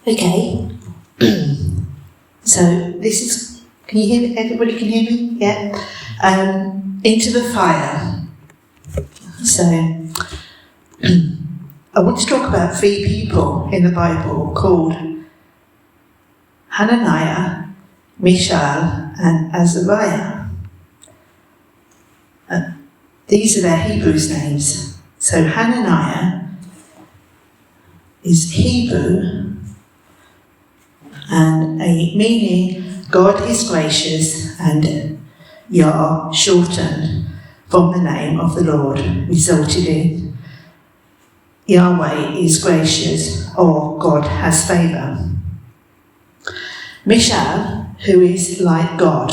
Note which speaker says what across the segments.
Speaker 1: Okay. So this is, can you hear me? Everybody can hear me? Yeah. Into the fire. So I want to talk about 3 people in the Bible called Hananiah, Mishael, and Azariah. These are their Hebrews names. So Hananiah is Hebrew and meaning God is gracious, and Yah shortened from the name of the Lord, resulted in Yahweh is gracious, or God has favour. Mishael, who is like God,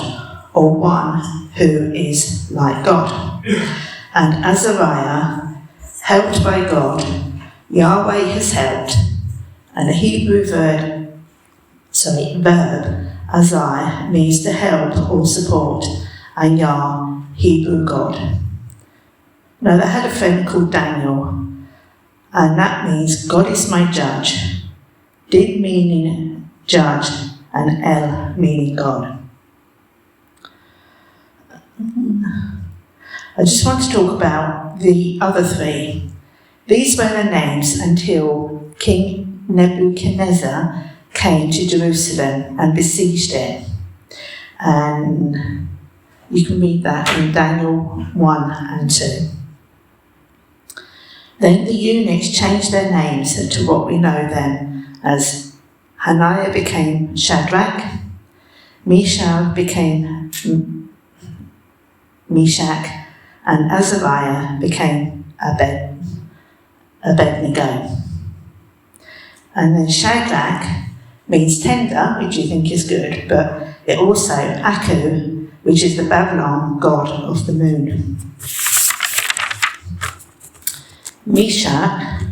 Speaker 1: or one who is like God. And Azariah, helped by God, Yahweh has helped. And the Hebrew verb, Azai, means to help or support, and Yah, Hebrew God. Now they had a friend called Daniel, and that means God is my judge. Did meaning judge, and El meaning God. I just want to talk about the other 3. These were their names until King Nebuchadnezzar came to Jerusalem and besieged it. And you can read that in Daniel 1 and 2. Then the eunuchs changed their names to what we know them as. Hananiah became Shadrach, Mishael became Meshach, and Azariah became Abednego. And then Shadrach means tender, which you think is good, but it also Aku, which is the Babylon god of the moon. Meshach,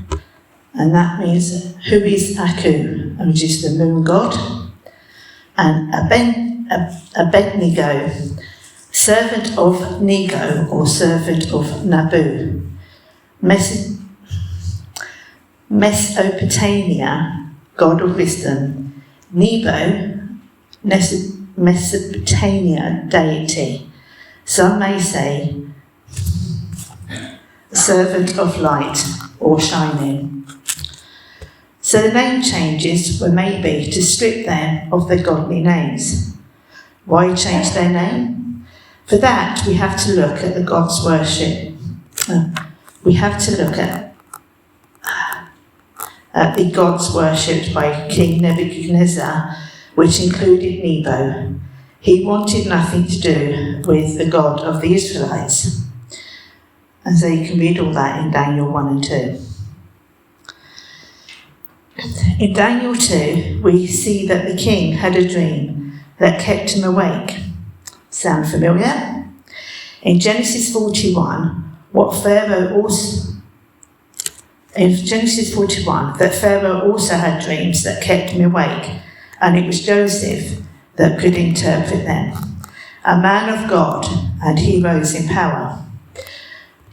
Speaker 1: and that means who is Aku, which is the moon god. And Abednego, servant of Nego, or servant of Nabu. Mesopotamia, god of wisdom. Nebo, Mesopotamia deity. Some may say servant of light or shining. So the name changes were maybe to strip them of their godly names. Why change their name? For that we have to look at the God's worship. We have to look at the gods worshipped by King Nebuchadnezzar, which included Nebo. He wanted nothing to do with the God of the Israelites. And so you can read all that in Daniel 1 and 2. In Daniel 2, we see that the king had a dream that kept him awake. Sound familiar? In Genesis 41, that Pharaoh also had dreams that kept him awake, and it was Joseph that could interpret them. A man of God, and he rose in power.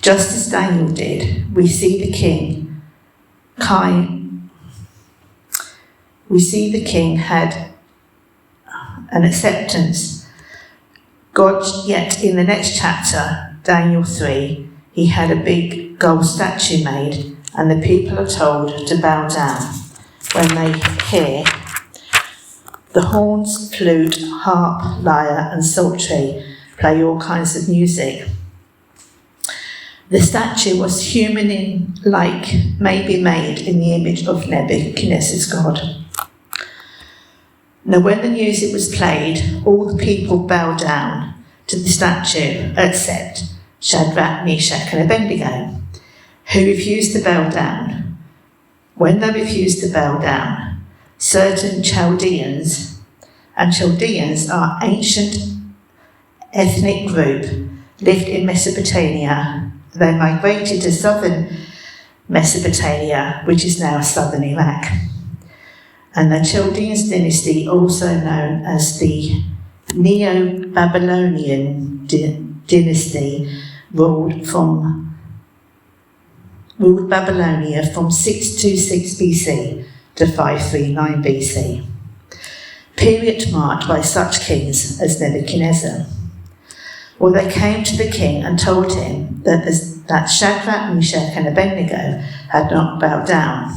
Speaker 1: Just as Daniel did, we see the king had an acceptance. God, yet in the next chapter, Daniel 3, he had a big gold statue made, and the people are told to bow down when they hear the horns, flute, harp, lyre, and psaltery play all kinds of music. The statue was human-like, maybe made in the image of Nebuchadnezzar's God. Now, when the music was played, all the people bowed down to the statue, except Shadrach, Meshach, and Abednego, who refused to bow down. When they refused to bow down, certain Chaldeans, and Chaldeans are ancient ethnic group, lived in Mesopotamia. They migrated to southern Mesopotamia, which is now southern Iraq. And the Chaldeans dynasty, also known as the Neo-Babylonian dynasty, ruled ruled Babylonia from 626 BC to 539 BC. Period marked by such kings as Nebuchadnezzar. Well, they came to the king and told him that Shadrach, Meshach and Abednego had not bowed down.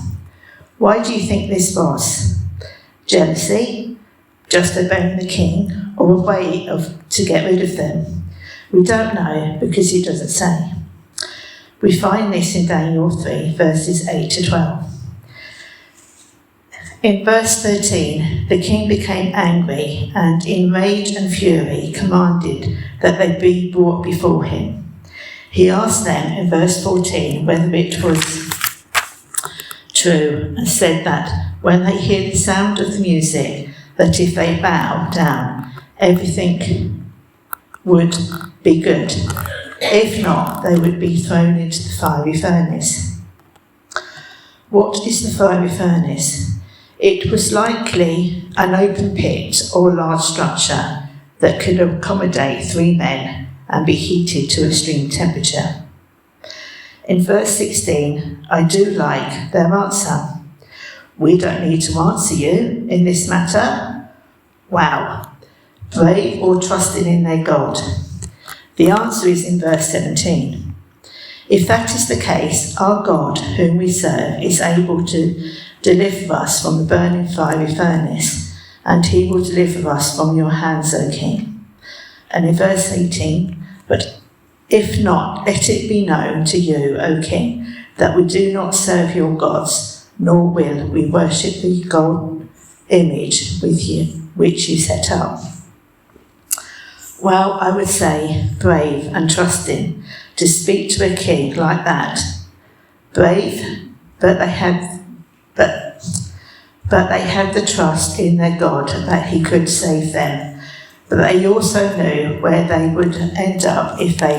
Speaker 1: Why do you think this was? Jealousy? Just obeying the king? Or a way to get rid of them? We don't know because he doesn't say. We find this in Daniel 3, verses 8 to 12. In verse 13, the king became angry and in rage and fury commanded that they be brought before him. He asked them in verse 14 whether it was true and said that when they hear the sound of the music, that if they bow down, everything would be good. If not, they would be thrown into the fiery furnace. What is the fiery furnace? It was likely an open pit or large structure that could accommodate 3 men and be heated to extreme temperature. In verse 16, I do like their answer. We don't need to answer you in this matter. Wow. Brave or trusting in their God? The answer is in verse 17. If that is the case, our God, whom we serve, is able to deliver us from the burning fiery furnace, and he will deliver us from your hands, O king. And in verse 18, but if not, let it be known to you, O king, that we do not serve your gods, nor will we worship the gold image with you, which you set up. Well, I would say brave and trusting to speak to a king like that. Brave, but they had the trust in their God that he could save them. But they also knew where they would end up if they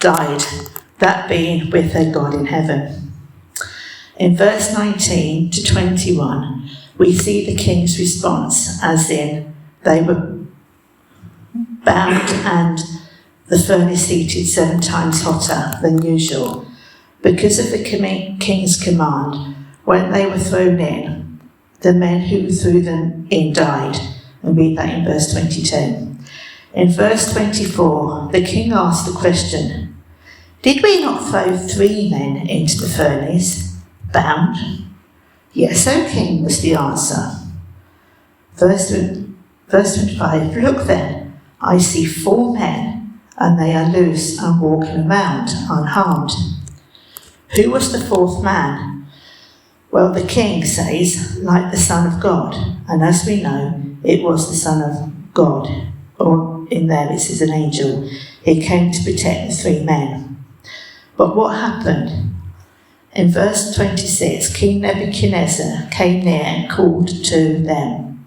Speaker 1: died, that being with their God in heaven. In verse 19 to 21, we see the king's response, as in they were bound and the furnace heated 7 times hotter than usual. Because of the king's command, when they were thrown in, the men who threw them in died. And read that in verse 22. In verse 24, the king asked the question, did we not throw 3 men into the furnace, bound? Yes, O king, was the answer. Verse 25, look then, I see 4 men, and they are loose and walking around unharmed. Who was the 4th man? Well, the king says, like the Son of God, and as we know, it was the Son of God, or in there it says an angel. He came to protect the 3 men. But what happened? In verse 26, King Nebuchadnezzar came near and called to them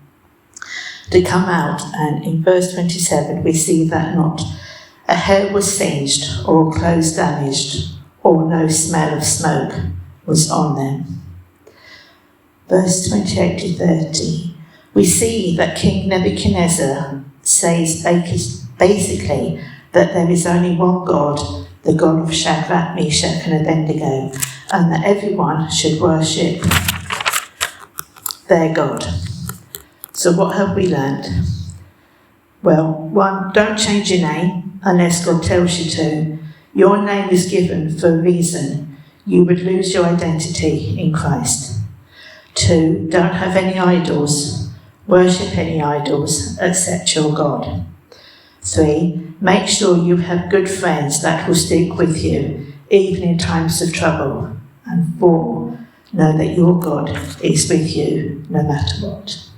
Speaker 1: to come out, and in verse 27 we see that not a hair was singed or clothes damaged, or no smell of smoke was on them. Verse 28 to 30, we see that King Nebuchadnezzar says basically that there is only one God, the God of Shadrach, Meshach and Abednego, and that everyone should worship their God. So what have we learned? Well, 1, don't change your name unless God tells you to. Your name is given for a reason. You would lose your identity in Christ. 2, don't have any idols. Worship any idols except your God. 3, make sure you have good friends that will stick with you, even in times of trouble. And 4, know that your God is with you no matter what.